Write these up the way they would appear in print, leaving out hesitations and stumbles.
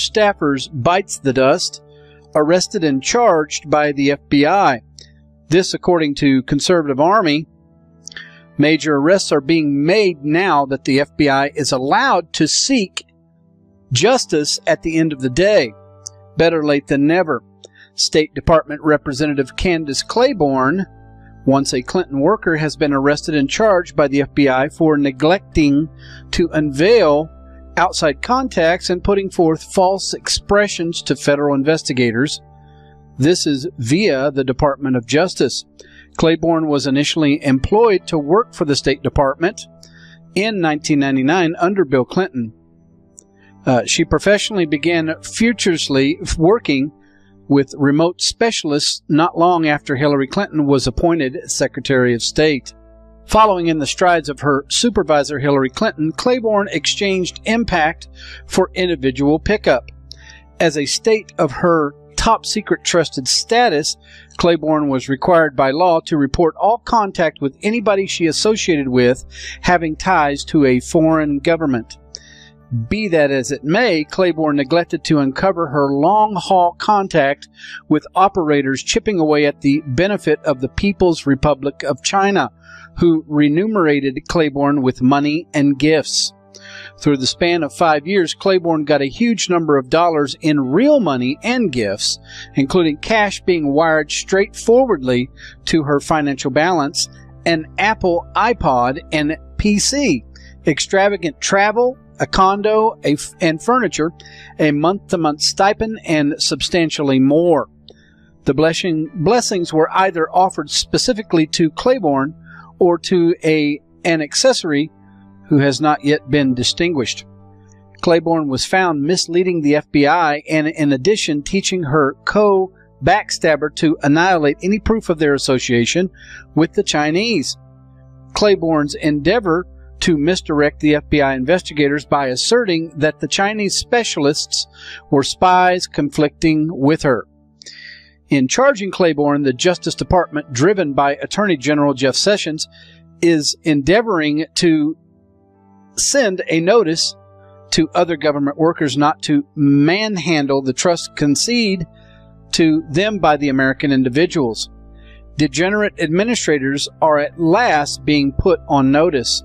staffers bites the dust, arrested and charged by the FBI. This, according to Conservative Army. Major arrests are being made now that the FBI is allowed to seek justice at the end of the day. Better late than never. State Department Representative Candace Claiborne, once a Clinton worker, has been arrested and charged by the FBI for neglecting to unveil outside contacts and putting forth false expressions to federal investigators. This is via the Department of Justice. Claiborne was initially employed to work for the State Department in 1999 under Bill Clinton. She professionally began furiously working with remote specialists not long after Hillary Clinton was appointed Secretary of State. Following in the strides of her supervisor Hillary Clinton, Claiborne exchanged impact for individual pickup. As a state of her top-secret trusted status, Claiborne was required by law to report all contact with anybody she associated with having ties to a foreign government. Be that as it may, Claiborne neglected to uncover her long-haul contact with operators chipping away at the benefit of the People's Republic of China, who remunerated Claiborne with money and gifts. Through the span of 5 years, Claiborne got a huge number of dollars in real money and gifts, including cash being wired straightforwardly to her financial balance, an Apple iPod and PC, extravagant travel, a condo and furniture, a month-to-month stipend, and substantially more. The blessings were either offered specifically to Claiborne or to an accessory who has not yet been distinguished. Claiborne was found misleading the FBI and, in addition, teaching her co-backstabber to annihilate any proof of their association with the Chinese. Claiborne's endeavor to misdirect the FBI investigators by asserting that the Chinese specialists were spies conflicting with her. In charging Claiborne, the Justice Department, driven by Attorney General Jeff Sessions, is endeavoring to send a notice to other government workers not to manhandle the trust conceded to them by the American individuals. Degenerate administrators are at last being put on notice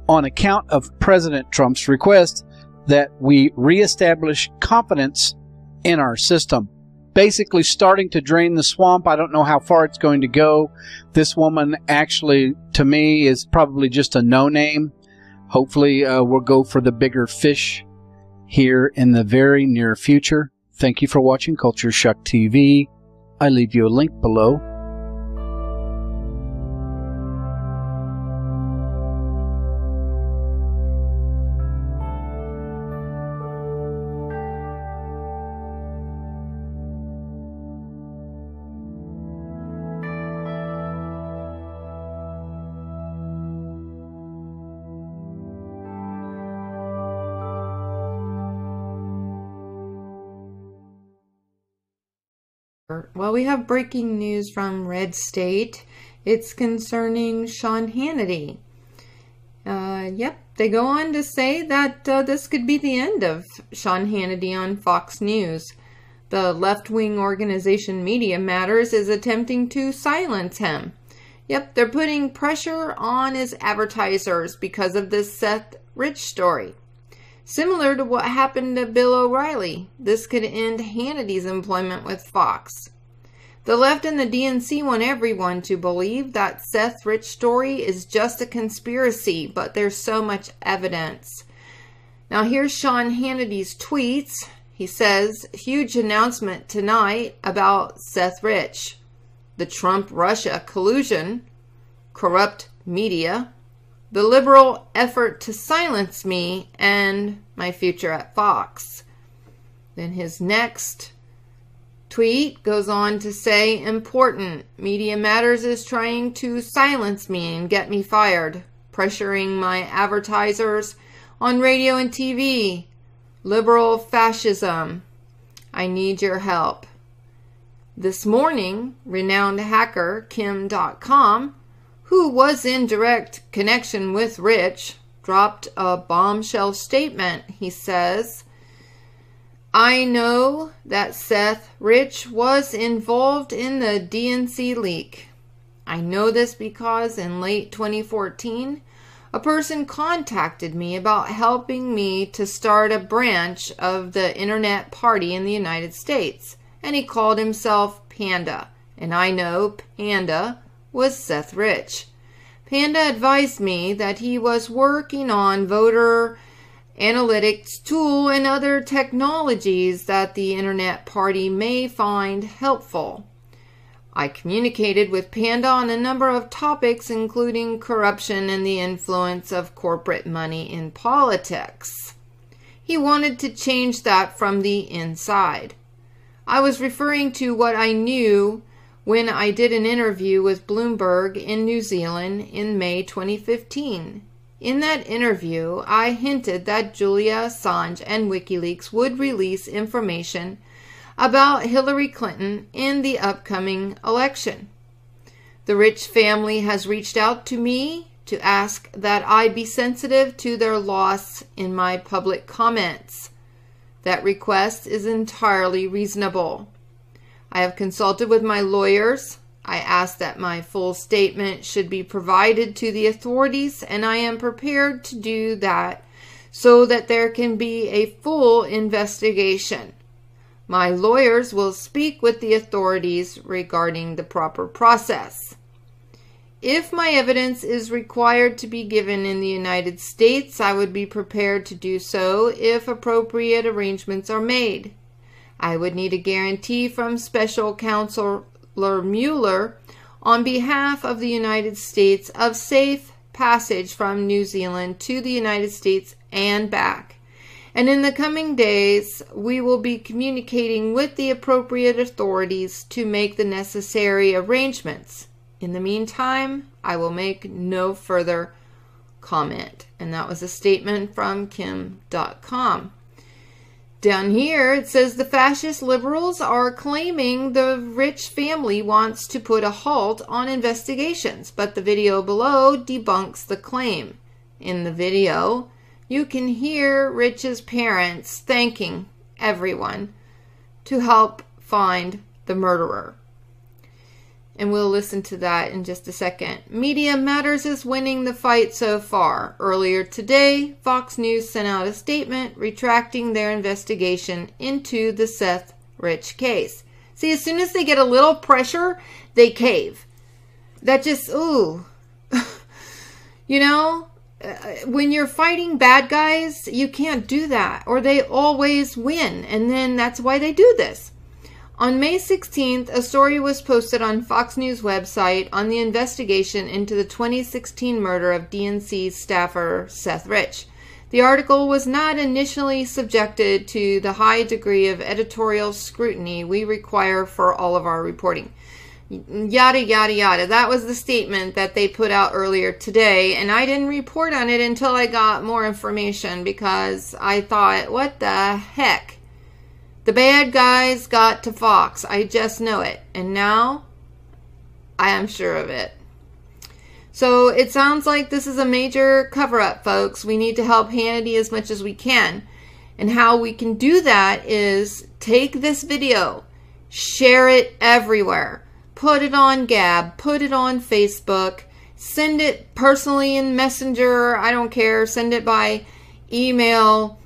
on account of President Trump's request that we reestablish confidence in our system. Basically starting to drain the swamp. I don't know how far it's going to go. This woman actually, to me, is probably just a no-name. Hopefully we'll go for the bigger fish here in the very near future. Thank you for watching Culture Shock TV. I leave you a link below. Well, we have breaking news from Red State. It's concerning Sean Hannity. They go on to say that this could be the end of Sean Hannity on Fox News. The left-wing organization Media Matters is attempting to silence him. They're putting pressure on his advertisers because of this Seth Rich story. Similar to what happened to Bill O'Reilly, this could end Hannity's employment with Fox. The left and the DNC want everyone to believe that Seth Rich story is just a conspiracy, but there's so much evidence. Now here's Sean Hannity's tweets. He says, huge announcement tonight about Seth Rich. The Trump-Russia collusion, corrupt media, the liberal effort to silence me, and my future at Fox. Then his next tweet goes on to say, important, Media Matters is trying to silence me and get me fired, pressuring my advertisers on radio and TV. Liberal fascism. I need your help. This morning, renowned hacker Kim Dotcom, who was in direct connection with Rich, dropped a bombshell statement. He says, I know that Seth Rich was involved in the DNC leak. I know this because in late 2014, a person contacted me about helping me to start a branch of the Internet Party in the United States, and he called himself Panda, and I know Panda was Seth Rich. Panda advised me that he was working on voter analytics tool and other technologies that the Internet Party may find helpful. I communicated with Panda on a number of topics, including corruption and the influence of corporate money in politics. He wanted to change that from the inside. I was referring to what I knew when I did an interview with Bloomberg in New Zealand in May 2015. In that interview, I hinted that Julia Assange and WikiLeaks would release information about Hillary Clinton in the upcoming election. The Rich family has reached out to me to ask that I be sensitive to their loss in my public comments. That request is entirely reasonable. I have consulted with my lawyers. I asked that my full statement should be provided to the authorities, and I am prepared to do that so that there can be a full investigation. My lawyers will speak with the authorities regarding the proper process. If my evidence is required to be given in the United States, I would be prepared to do so if appropriate arrangements are made. I would need a guarantee from Special Counsel Mueller on behalf of the United States of safe passage from New Zealand to the United States and back. And in the coming days, we will be communicating with the appropriate authorities to make the necessary arrangements. In the meantime, I will make no further comment. And that was a statement from Kim.com. Down here, it says the fascist liberals are claiming the Rich family wants to put a halt on investigations, but the video below debunks the claim. In the video, you can hear Rich's parents thanking everyone to help find the murderer. And we'll listen to that in just a second. Media Matters is winning the fight so far. Earlier today, Fox News sent out a statement retracting their investigation into the Seth Rich case. See, as soon as they get a little pressure, they cave. That just, ooh. You know, when you're fighting bad guys, you can't do that, or they always win. And then that's why they do this. On May 16th, a story was posted on Fox News website on the investigation into the 2016 murder of DNC staffer Seth Rich. The article was not initially subjected to the high degree of editorial scrutiny we require for all of our reporting. Yada, yada, yada. That was the statement that they put out earlier today, and I didn't report on it until I got more information because I thought, what the heck? The bad guys got to Fox. I just know it. And now, I am sure of it. So, it sounds like this is a major cover-up, folks. We need to help Hannity as much as we can. And how we can do that is take this video, share it everywhere. Put it on Gab, put it on Facebook, send it personally in Messenger, I don't care, send it by email.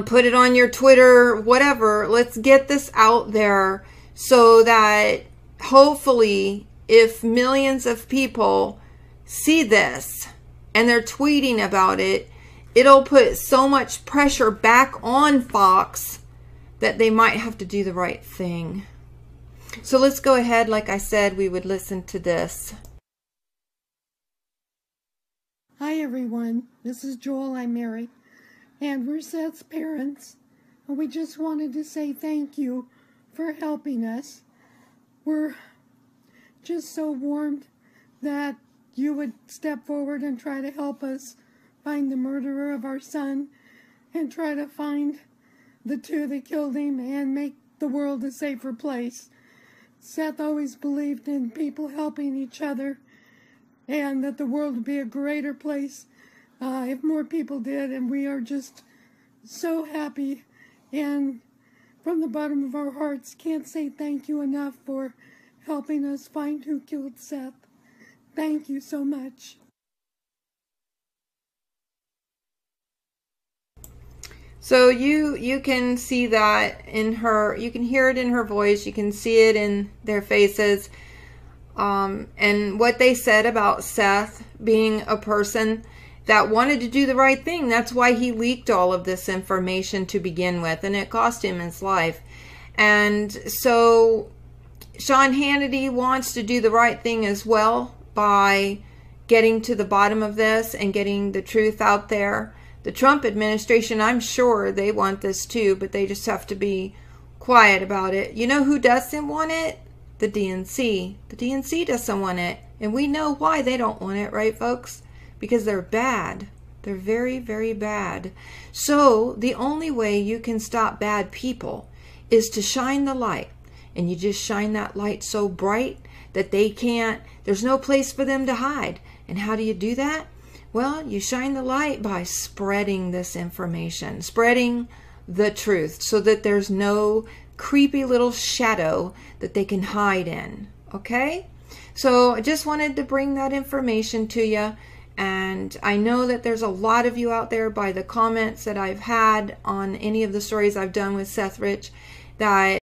Put it on your Twitter, whatever. Let's get this out there so that hopefully if millions of people see this and they're tweeting about it, it'll put so much pressure back on Fox that they might have to do the right thing. So let's go ahead. Like I said, we would listen to this. Hi everyone, this is Joel. I'm Mary. And we're Seth's parents, and we just wanted to say thank you for helping us. We're just so warmed that you would step forward and try to help us find the murderer of our son and try to find the two that killed him and make the world a safer place. Seth always believed in people helping each other and that the world would be a greater place if more people did, and we are just so happy And from the bottom of our hearts, can't say thank you enough for helping us find who killed Seth. Thank you so much. So you can see that in her, you can hear it in her voice, you can see it in their faces. And what they said about Seth being a person that wanted to do the right thing. That's why he leaked all of this information to begin with, and it cost him his life. And so Sean Hannity wants to do the right thing as well by getting to the bottom of this and getting the truth out there. The Trump administration, I'm sure they want this too, but they just have to be quiet about it. You know who doesn't want it? The DNC. The DNC doesn't want it. And we know why they don't want it, right, folks? Because they're bad. They're very, very bad. So the only way you can stop bad people is to shine the light. And you just shine that light so bright that they can't, there's no place for them to hide. And how do you do that? Well, you shine the light by spreading this information, spreading the truth so that there's no creepy little shadow that they can hide in. Okay? So I just wanted to bring that information to you. And I know that there's a lot of you out there by the comments that I've had on any of the stories I've done with Seth Rich that